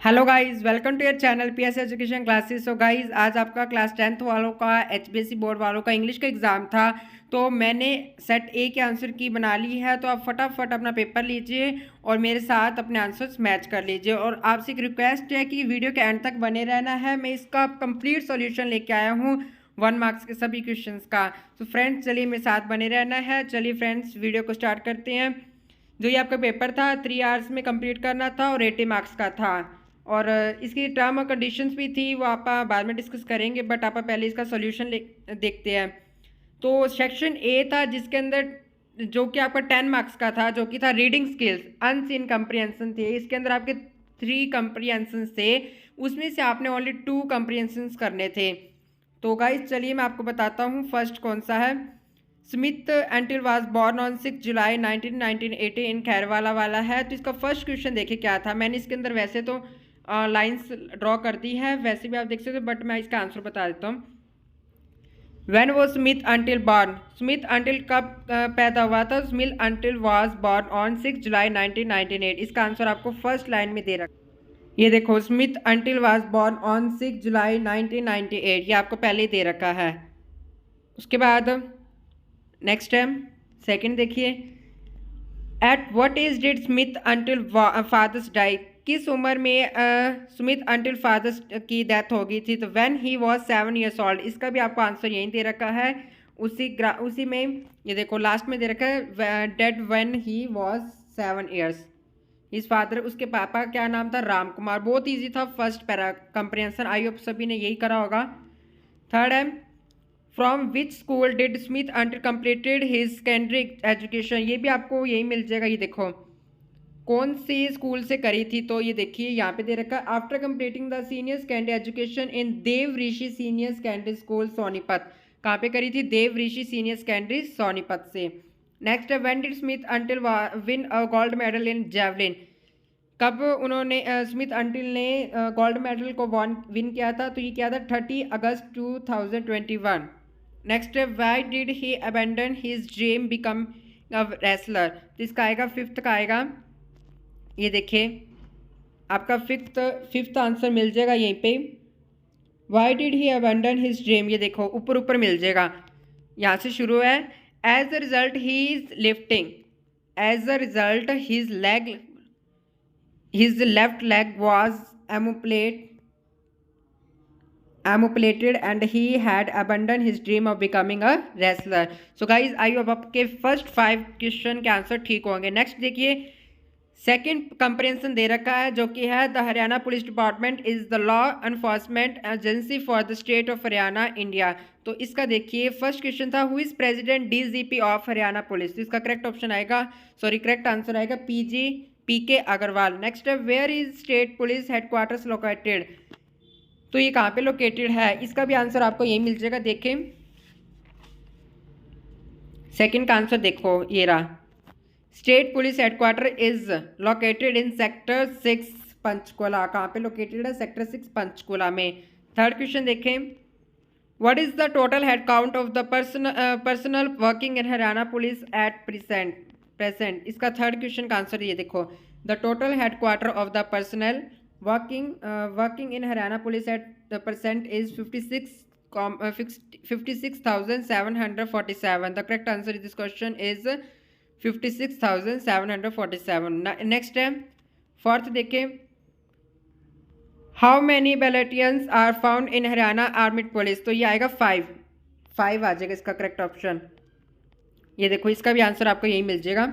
Hello guys, welcome to your channel PS education classes. So guys, आज आपका class 10th वालों का HBSC board वालों का इंग्लिश का एग्ज़ाम था। तो मैंने सेट ए के आंसर की बना ली है। तो आप फटाफट अपना पेपर लीजिए और मेरे साथ अपने आंसर्स मैच कर लीजिए। और आपसे एक रिक्वेस्ट है कि वीडियो के एंड तक बने रहना है। मैं इसका कंप्लीट सॉल्यूशन लेके आया हूँ 1 मार्क्स के सभी क्वेश्चंस का। तो फ्रेंड्स, चलिए मेरे साथ बने रहना है। चलिए फ्रेंड्स, वीडियो को स्टार्ट करते हैं। जो ये आपका पेपर था 3 आवर्स में कंप्लीट करना था और 80 मार्क्स का था। और इसकी टर्म और कंडीशंस भी थी, वो आप बाद में डिस्कस करेंगे, बट आप पहले इसका सॉल्यूशन देखते हैं। तो सेक्शन ए था जिसके अंदर जो कि आपका 10 मार्क्स का था, जो कि था रीडिंग स्किल्स, अनसीन कंप्रीहेंशन थे। इसके अंदर आपके 3 कंप्रीहेंशन थे, उसमें से आपने ओनली 2 कंप्रीहेंशन करने थे। तो गाइस चलिए मैं आपको बताता हूँ फर्स्ट कौन सा है। Smith until was born on 6 जुलाई 1980 इन खैरवाला वाला है। तो इसका फर्स्ट क्वेश्चन देखिए क्या था। मैंने इसके अंदर वैसे तो लाइंस ड्रॉ कर दी है, वैसे भी आप देख सकते हो, बट मैं इसका आंसर बता देता हूँ। व्हेन वो Smith until born, Smith until कब पैदा हुआ था। Smith until was born on 6 जुलाई 1998। इसका आंसर आपको फर्स्ट लाइन में दे रखा। ये देखो, Smith until was born on 6 जुलाई 1998, ये आपको पहले ही दे रखा है। उसके बाद नेक्स्ट है सेकंड देखिए। At what age did Sumit Antil father's die, किस उम्र में स्मिथ अंटिल फादर्स की डेथ हो गई थी। तो when he was 7 years old, इसका भी आपको आंसर यही दे रखा है। उसी में ये देखो लास्ट में दे रखा है dead when he was 7 years. इस फादर, उसके पापा का क्या नाम था, राम कुमार। बहुत इजी था first para comprehension, I hope सभी ने यही करा होगा। थर्ड है from which school did Sumit until completed his secondary education, ये भी आपको यही मिल जाएगा। ये देखो कौन सी स्कूल से करी थी। तो ये देखिए यहाँ पे दे रखा है after completing the senior secondary education in Dev Rishi senior secondary school Sonipat. कहाँ पे करी थी, देव ऋषि सीनियर सेकेंडरी सोनीपत से। नेक्स्ट है when did Sumit Antil win a gold medal in javelin, कब उन्होंने स्मिथ अंटिल ने गोल्ड मेडल को विन किया था। तो ये किया था 30 अगस्त 2021। नेक्स्ट है why did he abandon his dream become a wrestler, तो इसका आएगा फिफ्थ का आएगा। ये देखिए आपका फिफ्थ आंसर मिल जाएगा यहीं पे। Y did he abandon his dream, ये देखो ऊपर ऊपर मिल जाएगा, यहाँ से शुरू है। As a result he is lifting, as a result his left leg was amputated and he had abandoned his dream of becoming a wrestler. So guys, आई अब आपके फर्स्ट 5 क्वेश्चन के आंसर ठीक होंगे। नेक्स्ट देखिए, सेकेंड कंप्रेंशन दे रखा है जो कि है the Haryana police department is the law enforcement agency for the state of Haryana India. तो इसका देखिए फर्स्ट क्वेश्चन था who is president DGP of Haryana police. तो इसका करेक्ट ऑप्शन आएगा, सॉरी करेक्ट आंसर आएगा पीके अग्रवाल। नेक्स्ट है where is state police headquarters located, तो ये कहाँ पे लोकेटेड है। इसका भी आंसर आपको यही मिल जाएगा। देखें सेकंड का आंसर देखो, ये रहा, state police headquarter is located in sector 6 Panchkula. कहाँ पे लोकेटेड है, सेक्टर 6 पंचकुला में। थर्ड क्वेश्चन देखें, what is the total head count of the personal working in Haryana police at present. इसका थर्ड क्वेश्चन का आंसर ये देखो, the total headquarter of the personal working in Haryana police at the percent is 56,747. The correct answer is this question is 56,747। Next है fourth देखें, how many battalions are found in Haryana armed police. तो ये आएगा 5 आ जाएगा इसका correct option. ये देखो इसका भी आंसर आपको यही मिल जाएगा।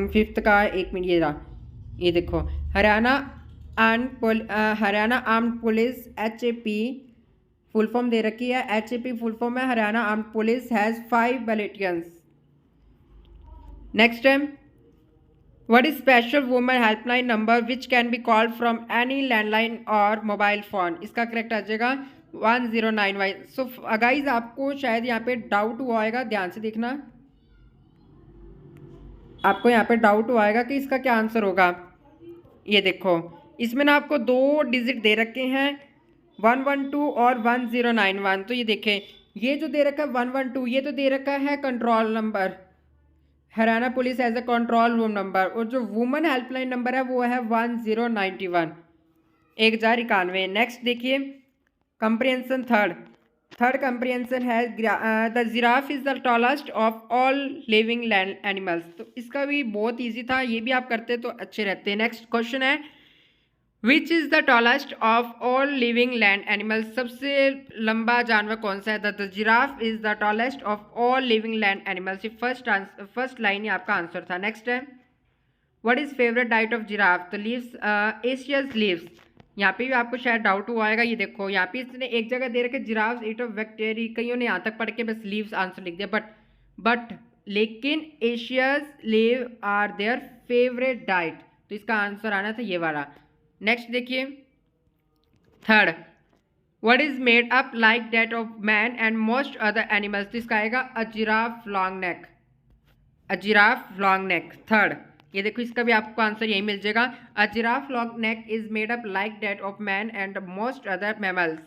फिफ्थ का एक मिनट, ये रहा, ये देखो Haryana armed police HAP full form दे रखी है। HAP फुल फॉर्म है Haryana armed police has 5 battalions. Next है what is special women helpline number which can be called from any landline और मोबाइल फ़ोन। इसका करेक्ट आ जाएगा 109Y। सो गाइज आपको शायद यहाँ पे डाउट हुआ होगा, ध्यान से देखना, आपको यहाँ पे डाउट हुआ होगा कि इसका क्या आंसर होगा। ये देखो इसमें ना आपको 2 डिजिट दे रखे हैं, 112 और 1091। तो ये देखें, ये जो दे रखा है 112, ये तो दे रखा है control number, Haryana police as a control room number, और जो वुमेन हेल्पलाइन नंबर है वो है 1091, 1091। नेक्स्ट देखिए कंप्रिहेंशन थर्ड कंप्रिहेंशन है the giraffe is the tallest of all living land animals. तो इसका भी बहुत इजी था, ये भी आप करते तो अच्छे रहते। नेक्स्ट क्वेश्चन है which is the tallest of all living land animals, सबसे लंबा जानवर कौन सा है? The giraffe is the tallest of all living land animals. ये फर्स्ट लाइन ही आपका आंसर था। नेक्स्ट है what is favourite diet of giraffe? तो लीव्स, एशियस लीव्स। यहाँ पे भी आपको शायद डाउट हुआ आएगा, ये देखो यहाँ पे इसने एक जगह दे रखे जिराफ ईट ऑफ बैक्टेरिया, कईयों ने यहाँ तक पढ़ के बस लीव्स आंसर लिख दिया, बट लेकिन acacia leave are their favourite diet, तो इसका आंसर आना था ये वाला। नेक्स्ट देखिए third what is made up like that of man and most other animals, तो इसका आएगा a giraffe long neck, a giraffe long neck. Third ये देखो इसका भी आपको आंसर यही मिल जाएगा, a giraffe long neck is made up like that of man and most other mammals.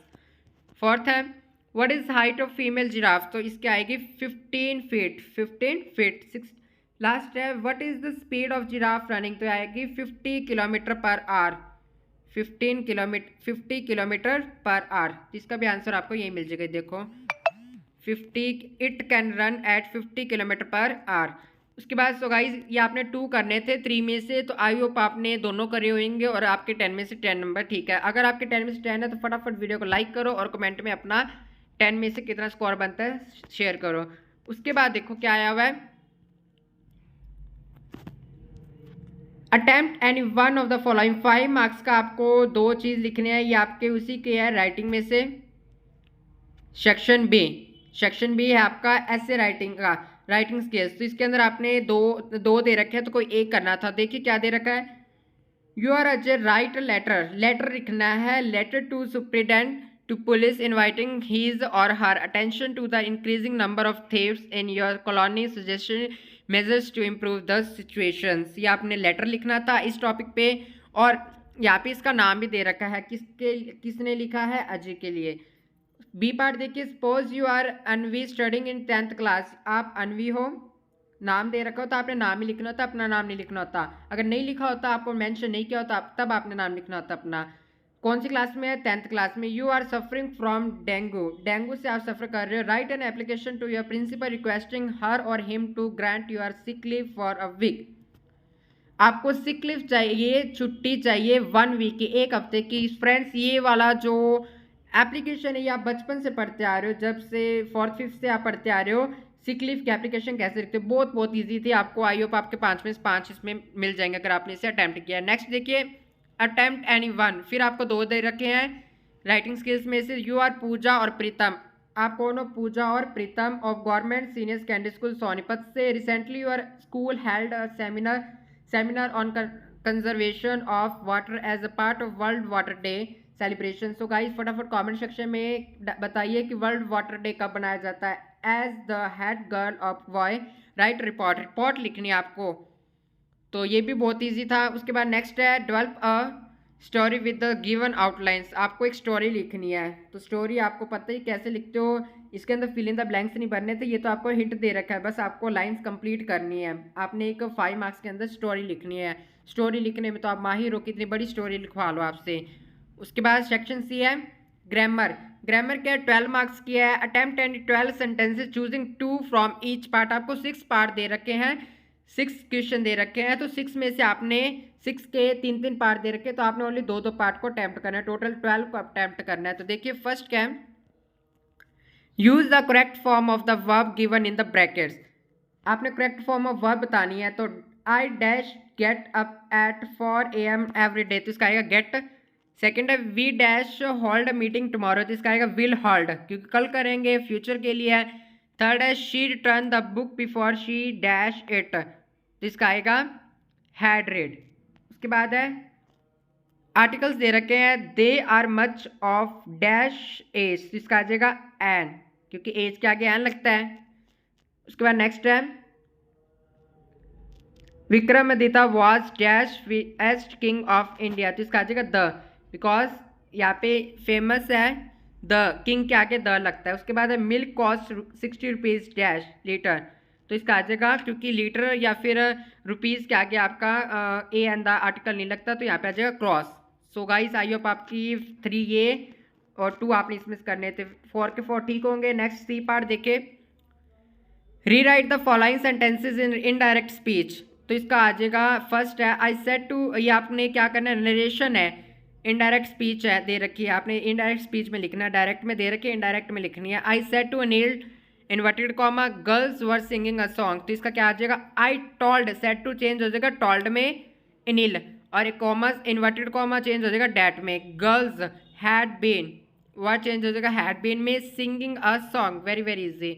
Fourth है what is height of female giraffe, तो इसकी आएगी 15 फीट, 15 फीट। लास्ट है what is the speed of giraffe running, तो आएगी 50 kilometre per hour, 50 kilometre per hour. इसका भी answer आपको यही मिल जाएगा, देखो 50, it can run at 50 kilometre per hour. उसके बाद सो गाइज ये आपने 2 करने थे 3 में से, तो आई होप आपने दोनों करे होंगे और आपके 10 में से 10 नंबर ठीक है। अगर आपके 10 में से 10 है तो फटाफट वीडियो को लाइक करो और कमेंट में अपना 10 में से कितना स्कोर बनता है शेयर करो। उसके बाद देखो क्या आया हुआ है, attempt any one of the following. 5 marks का आपको 2 चीज़ लिखने हैं, ये आपके उसी के है राइटिंग में से। सेक्शन बी है आपका ऐसे राइटिंग का, राइटिंग स्किल्स। तो इसके अंदर आपने दो दे रखे हैं तो कोई एक करना था। देखिए क्या दे रखा है, you are Ajay write letter लिखना है, letter to superintendent to police inviting his or her attention to the increasing number of thefts in your colony, suggestion measures to improve the situations. ये आपने लेटर लिखना था इस टॉपिक पे, और यहाँ पे इसका नाम भी दे रखा है, किसने लिखा है, अजय के लिए। बी पार्ट देखिए, suppose you are Anvi studying in 10th class, आप अनवी हो, नाम दे रखा होता, आपने नाम ही लिखना होता, अपना नाम नहीं लिखना होता। अगर नहीं लिखा होता, आपको मेंशन नहीं किया होता, तब आपने नाम लिखना होता अपना। कौन सी क्लास में है, 10th क्लास में। You are suffering from dengue से आप सफ़र कर रहे हो। Write an application to your principal requesting her or him to grant your sick leave for a week. आपको सिक लीव चाहिए, छुट्टी चाहिए 1 वीक की, 1 हफ्ते की। फ्रेंड्स ये वाला जो एप्लीकेशन है ये आप बचपन से पढ़ते आ रहे हो, जब से 4th 5th से आप पढ़ते आ रहे हो। सिक लीव की एप्लीकेशन कैसे लिखते हो, बहुत ईजी थी। आपको आई होप आपके 5 में से 5 इसमें मिल जाएंगे अगर आपने इसे अटैम्प्ट किया। नेक्स्ट देखिए अटैम्प्ट एनी वन, फिर आपको 2 दे रखे हैं राइटिंग स्किल्स में से। यू आर पूजा और प्रीतम, आप कौन हो, पूजा और Pritam, of government senior secondary school Sonipat से। Recently your school held a seminar on conservation of water as a part of world water day celebration. So guys फटाफट कमेंट सेक्शन में बताइए कि वर्ल्ड वाटर डे कब बनाया जाता है। As the head girl of boy write report लिखनी है आपको, तो ये भी बहुत इजी था। उसके बाद नेक्स्ट है develop a story with the given outlines, आपको एक स्टोरी लिखनी है। तो स्टोरी आपको पता ही कैसे लिखते हो, इसके अंदर फिल इन द ब्लैंक्स नहीं भरने थे, ये तो आपको हिंट दे रखा है, बस आपको लाइंस कंप्लीट करनी है। आपने एक 5 मार्क्स के अंदर स्टोरी लिखनी है। स्टोरी लिखने में तो आप माहिर हो, कितनी बड़ी स्टोरी लिखवा लो आपसे। उसके बाद सेक्शन सी है ग्रामर क्या 12 मार्क्स की है। Attempt and 12 sentences choosing 2 from each part, आपको 6 पार्ट दे रखे हैं, 6 क्वेश्चन दे रखे हैं, तो 6 में से आपने 6 के 3 पार्ट दे रखे हैं, तो आपने ओनली 2 पार्ट को अटैम्प्ट करना है, टोटल 12 को अटैम्प्ट करना है। तो देखिए फर्स्ट क्या है, use the correct form of the verb given in the brackets, आपने करेक्ट फॉर्म ऑफ वर्ब बतानी है। तो I dash get up at 4 AM every day, तो इसका आएगा गेट। सेकेंड है we dash hold a meeting tomorrow, तो इसका आएगा विल होल्ड, क्योंकि कल करेंगे, फ्यूचर के लिए है। थर्ड है she return the book before she dash it, तो इसका आएगा हैड रेड। उसके बाद है आर्टिकल्स दे रखे हैं, they are much of dash age, तो इसका आ जाएगा एन, क्योंकि एज के आगे एन लगता है। उसके बाद नेक्स्ट है Vikramaditya was dash est king of India, तो इसका आ जाएगा द, बिकॉज यहाँ पे फेमस है, द किंग के आगे द लगता है। उसके बाद है milk cost 60 rupees dash litre, तो इसका आ जाएगा, क्योंकि लीटर या फिर रुपीज़ के आगे आपका ए एंड द आर्टिकल नहीं लगता, तो यहाँ पे आ जाएगा cross. So guys I hope आपकी 3A और 2 आपने इसमें करने थे, 4 के 4 ठीक होंगे। नेक्स्ट सी पार्ट देखे, rewrite the following sentences in indirect speech. तो इसका आ जाएगा, फर्स्ट है आई सेड टू, ये आपने क्या करना है, नरेशन है, इनडायरेक्ट स्पीच है दे रखी है, आपने इनडायरेक्ट स्पीच में लिखना है, डायरेक्ट में दे रखी है, इनडायरेक्ट में लिखनी है। I said to Anil inverted comma girls were singing a song, तो इसका क्या आ जाएगा, I told, said to change हो जाएगा टोल्ड में अनिल, और एक कॉमा इन्वर्टेड कॉमा चेंज हो जाएगा डैट में, गर्ल्स हैड बीन, वह चेंज हो जाएगा हैड बीन में, singing a song, very very easy.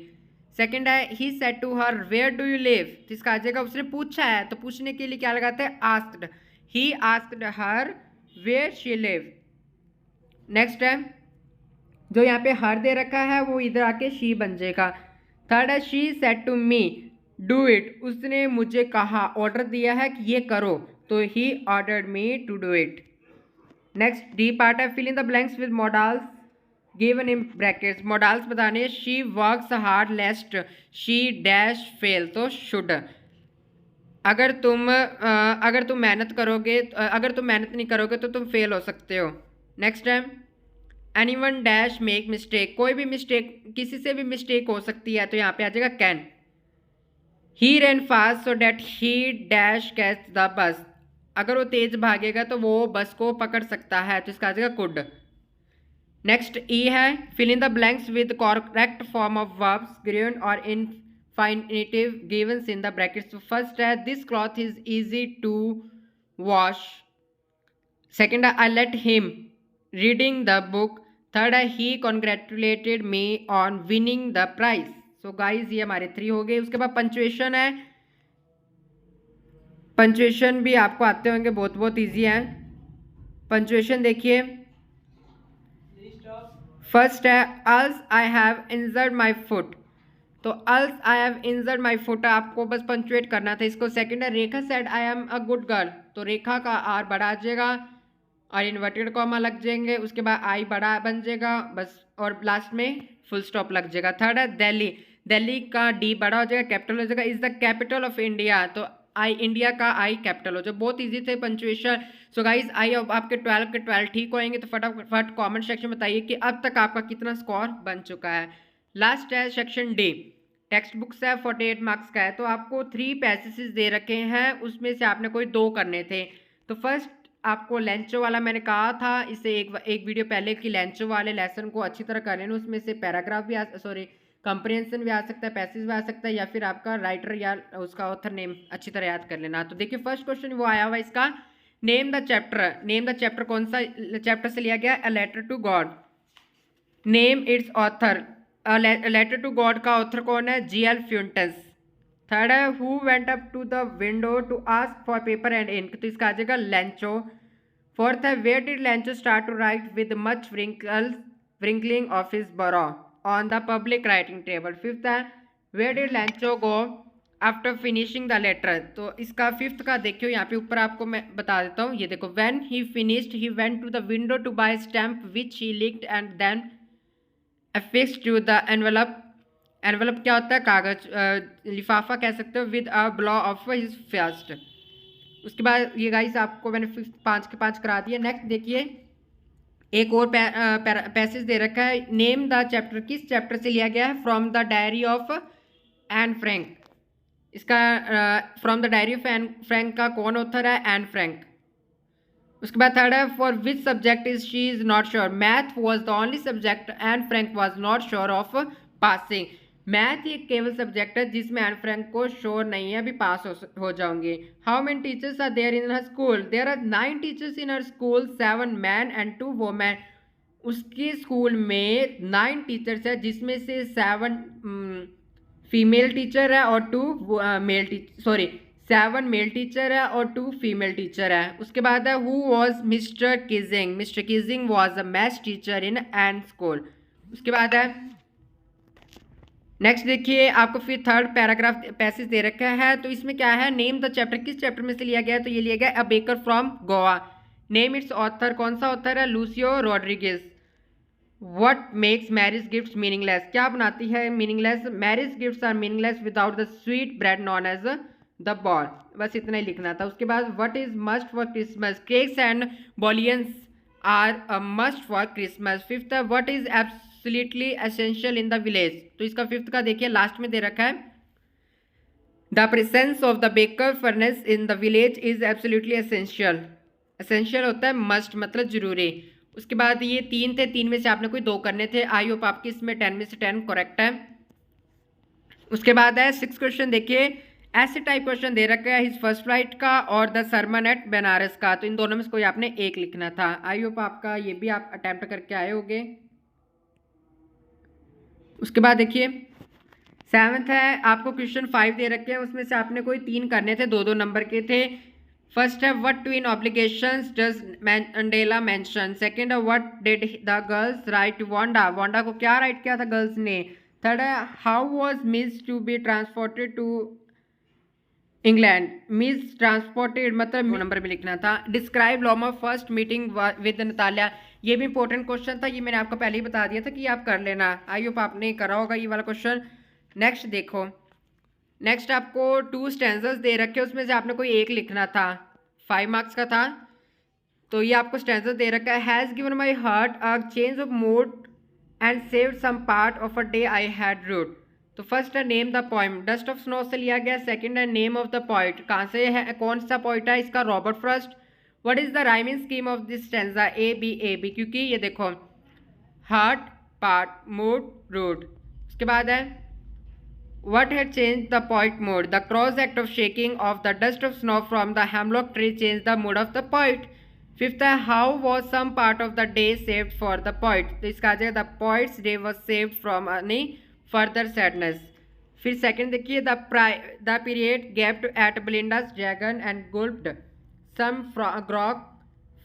Second है he said to her where do you live, तो इसका आ जाएगा उसने पूछा है, तो पूछने के लिए क्या लगाते हैं, asked, he asked her where she live. Next है, जो यहाँ पे हर दे रखा है वो इधर आके शी बन जाएगा। थर्ड है she said to me do it, उसने मुझे कहा, ऑर्डर दिया है कि ये करो, तो he ordered me to do it. Next D part है, fill in the blanks with modals given in brackets, modals बताने, she works hard lest she dash fail, तो शुड। अगर तुम मेहनत करोगे, अगर तुम मेहनत नहीं करोगे तो तुम फेल हो सकते हो। नेक्स्ट है एनीवन डैश मेक मिस्टेक, कोई भी मिस्टेक, किसी से भी मिस्टेक हो सकती है, तो यहाँ पे आ जाएगा can. He ran fast so that he dash catch the bus, अगर वो तेज भागेगा तो वो बस को पकड़ सकता है, तो इसका आ जाएगा कुड। नेक्स्ट ई है, fill in the blanks with correct form of verbs given or infinitive givens in the brackets. First है this cloth is easy to wash, second है I let him reading the book, third है he congratulated me on winning the prize. So guys ये हमारे 3 हो गए। उसके बाद punctuation है, पंचुएशन भी आपको आते होंगे, बहुत बहुत ईजी है। पंचुएशन देखिए, फर्स्ट है alas I have injured my foot, तो alas I have injured my foot आपको बस पंचुएट करना था इसको। सेकंड है Rekha said I am a good girl, तो रेखा का आर बड़ा आ जाएगा और इन्वर्टेड कॉमा लग जाएंगे, उसके बाद आई बड़ा बन जाएगा बस, और लास्ट में फुल स्टॉप लग जाएगा। थर्ड है दिल्ली, दिल्ली का डी बड़ा हो जाएगा, कैपिटल हो जाएगा, is the capital of India, तो आई इंडिया का आई कैपिटल हो जाए। बहुत इजी थे पंचुएशन। सो गाइज आई आपके 12 के 12 ठीक होएंगे, तो फटाफट कमेंट सेक्शन में बताइए कि अब तक आपका कितना स्कोर बन चुका है। लास्ट है सेक्शन डी, टेक्स्ट बुक्स है 48 मार्क्स का है, तो आपको 3 पैसेजेस दे रखे हैं, उसमें से आपने कोई 2 करने थे। तो फर्स्ट आपको लेंचो वाला मैंने कहा था इससे एक वीडियो पहले कि लेंचो वाले लेसन को अच्छी तरह कर लेना, उसमें से पैराग्राफ भी कंप्रिहेंशन भी आ सकता है, पैसेज भी आ सकता है, या फिर आपका राइटर या उसका ऑथर नेम अच्छी तरह याद कर लेना। तो देखिए फर्स्ट क्वेश्चन वो आया हुआ इसका, name the chapter, name the chapter कौन सा चैप्टर से लिया गया, a letter to God, name its author, letter to God का ऑथर कौन है, G.L. फ्यूंटस। थर्ड है who went up to the window to ask for paper and ink, तो इसका आ जाएगा लेंचो। फोर्थ है where did Lencho start to write with much wrinkling of his brow on the public writing table. Fifth है where did Lencho go after finishing the letter, तो इसका fifth का देखियो यहाँ पे ऊपर आपको मैं बता देता हूँ, ये देखो when he finished he went to the window to buy stamp which he licked and then affixed to the envelope, envelope क्या होता है, कागज, लिफाफा कह सकते हो, with a blow of his first. उसके बाद ये गाइस आपको मैंने 5 के 5 करा दिया। नेक्स्ट देखिए एक और पैसेज दे रखा है, नेम द चैप्टर, किस चैप्टर से लिया गया है, from the diary of Anne Frank, इसका from the diary of Anne Frank का कौन ऑथर है, एन फ्रैंक। उसके बाद थर्ड है for which subject is she is not sure, math was the only subject and Frank was not sure of passing, math एक केवल subject है जिसमें एन फ्रैंक को श्योर नहीं है अभी पास हो जाऊंगी। How many teachers are there in her school, there are 9 teachers in her school, 7 man and 2 women, उसके स्कूल में 9 टीचर्स है जिसमें से 7 फीमेल टीचर है और 2 male teacher, sorry 7 male teacher है और 2 फीमेल टीचर है। उसके बाद है who was mister किजिंग, mister किजिंग was a maths teacher in an school. उसके बाद है नेक्स्ट देखिए आपको फिर थर्ड पैराग्राफ पैसेज दे रखा है, तो इसमें क्या है, नेम द चैप्टर, किस चैप्टर में से लिया गया है, तो ये लिया गया a baker from Goa, name its author, कौन सा ऑथर है, Lucio Rodrigues. What makes marriage gifts meaningless, क्या बनाती है meaningless? Marriage gifts are meaningless without the sweet bread known as the bol. बस इतना ही लिखना था। उसके बाद what is must for Christmas, cakes and bolinhas are a must for Christmas. Fifth है what is absolutely essential in the village. तो इसका फिफ्थ का देखिए लास्ट में दे रखा है, the presence of the baker furnace in the village is absolutely essential. Essential होता है मस्ट, मतलब जरूरी। उसके बाद ये तीन थे, तीन में से आपने कोई दो करने थे। आई होप आपकी इसमें 10 में से 10 करेक्ट है। उसके बाद है 6 क्वेश्चन देखिए, ऐसे टाइप क्वेश्चन दे रखा है हिज फर्स्ट फ्लाइट का और द सरमन एट बनारस का। तो इन दोनों में से कोई आपने एक लिखना था। आई होप आपका ये भी आप अटेम्प्ट करके आए होंगे। उसके बाद देखिए 7th है, आपको क्वेश्चन 5 दे रखे हैं, उसमें से आपने कोई 3 करने थे, 2-2 नंबर के थे। फर्स्ट है what twin obligations does Mandela mention. Second है what did the girls write to Wanda, Wanda को क्या राइट किया था गर्ल्स ने। थर्ड है how was miss to be transported to England, miss transported मतलब नंबर में लिखना था। Describe Lomov first meeting with Natalia, ये भी इंपॉर्टेंट क्वेश्चन था, ये मैंने आपको पहले ही बता दिया था कि आप कर लेना। आई होप आपने करा होगा ये वाला क्वेश्चन। नेक्स्ट देखो, नेक्स्ट आपको 2 स्टैंजर्स दे रखे, उसमें से आपने कोई एक लिखना था, 5 मार्क्स का था। तो ये आपको स्टैंजर दे रखा है, has given my heart a change of mood and saved some part of a day I had rued. तो फर्स्ट है name the poem, dust of snow से लिया गया। सेकंड है नेम ऑफ द पोइट, कहाँ से है, कौन सा पोइट है इसका, Robert Frost. What is the rhyming scheme of this stanza, A B, क्योंकि ये देखो हार्ट पार्ट मूड रूट। उसके बाद है what had changed the poet mood, the cross act of shaking of the dust of snow from the hemlock tree changed the mood of the poet। Fifth है how was some part of the day saved for the poet, तो इसका आ जाएगा the poet's day was saved from any further sadness। फिर second देखिए the period gaped at Belinda's dragon and gulped some grog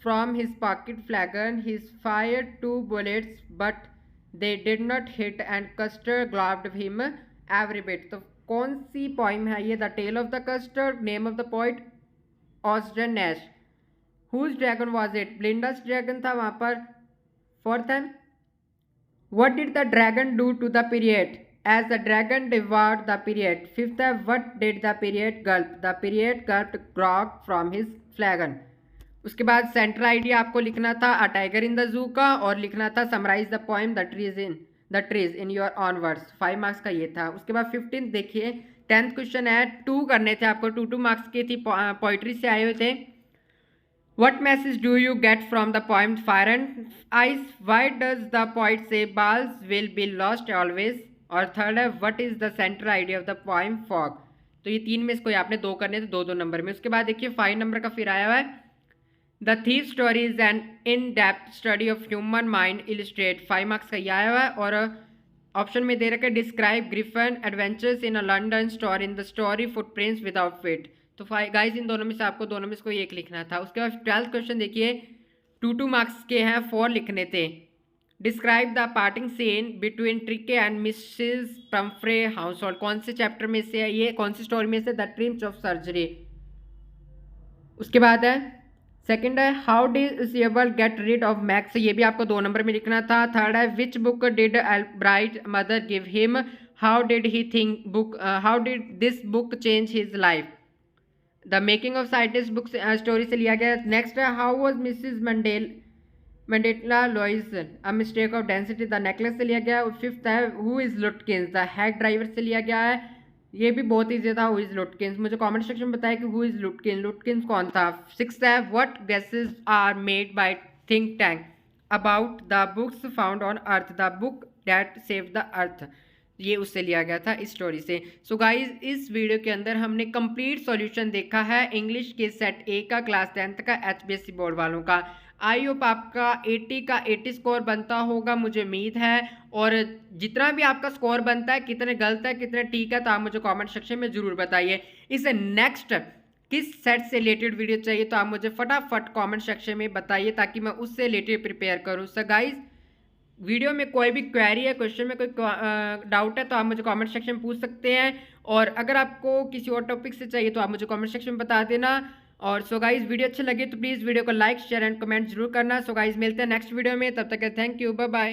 from his pocket flagon, he fired 2 bullets but they did not hit and Custer gloved him every bit. तो कौन सी poem है ये, the tale of the custard, name of the poet Ogden Nash. Whose dragon was it, Belinda's dragon था वहां पर। Fourth है what did the dragon do to the pirate as the dragon devoured the pirate. Fifth है what did the pirate gulp, the pirate gulped grog from his flagon. उसके बाद centre idea आपको लिखना था a tiger in the zoo का, और लिखना था summarise the poem the trees in your own words, 5 marks का ये था। उसके बाद 15 देखिए 10th क्वेश्चन है, 2 करने थे आपको, 2 मार्क्स की थी, पोइट्री से आए हुए थे। What message do you get from the poem fire and ice, why does the poet से बाल्स विल बी लॉस्ट ऑलवेज। और थर्ड है what is the centre idea of the poem fog. तो ये 3 में से कोई आपने 2 करने थे, 2-2 नंबर में। उसके बाद देखिए 5 नंबर का फिर आया हुआ है the thief story is an in depth study of human mind illustrate, 5 marks का ये आया हुआ है। और ऑप्शन में दे रखा है describe Griffin adventures in a London store in the story footprints without fit. तो गाइस इन दोनों में से आपको दोनों में से कोई एक लिखना था। उसके बाद 12th क्वेश्चन देखिए 2 मार्क्स के हैं, 4 लिखने थे। Describe the parting scene between Tricki and Mrs Pumphrey household, कौन से चैप्टर में से है ये, कौन सी स्टोरी में से, द ड्रीम्स ऑफ सर्जरी। उसके बाद है सेकंड है how did Sable get rid of Max, ये भी आपको 2 नंबर में लिखना था। थर्ड है which book did Albright mother give him, how did he think book, how did this book change his life, the making of scientist book story से लिया गया। नेक्स्ट है how was Mrs Mandela लॉइस a mistake of density, the necklace से लिया गया। Fifth है who is लुटकिंस, the hack driver से लिया गया है, ये भी बहुत ईजी था, हु इज लुटकिंस। मुझे कमेंट सेक्शन में बताया कि हु इज लुटकिंस कौन था। सिक्स्थ है what guesses are made by think tank about the books found on earth, the book that saved the earth, ये उससे लिया गया था इस स्टोरी से। सो गाइज इस वीडियो के अंदर हमने कंप्लीट सॉल्यूशन देखा है इंग्लिश के सेट ए का क्लास 10th का HBSC बोर्ड वालों का। आई होप आपका 80 का 80 स्कोर बनता होगा, मुझे उम्मीद है। और जितना भी आपका स्कोर बनता है, कितने गलत है कितने ठीक है, तो आप मुझे कमेंट सेक्शन में ज़रूर बताइए। इससे नेक्स्ट किस सेट से रिलेटेड वीडियो चाहिए तो आप मुझे फटाफट कमेंट सेक्शन में बताइए, ताकि मैं उससे रिलेटेड प्रिपेयर करूँ। सो गाइज वीडियो में कोई भी क्वेरी है, क्वेश्चन में कोई डाउट है, तो आप मुझे कमेंट सेक्शन में पूछ सकते हैं। और अगर आपको किसी और टॉपिक से चाहिए तो आप मुझे कमेंट सेक्शन में बता देना। और सो गाइज वीडियो अच्छे लगे तो प्लीज़ वीडियो को लाइक शेयर एंड कमेंट जरूर करना। सो गाइज मिलते हैं नेक्स्ट वीडियो में, तब तक थैंक यू, बाय बाय।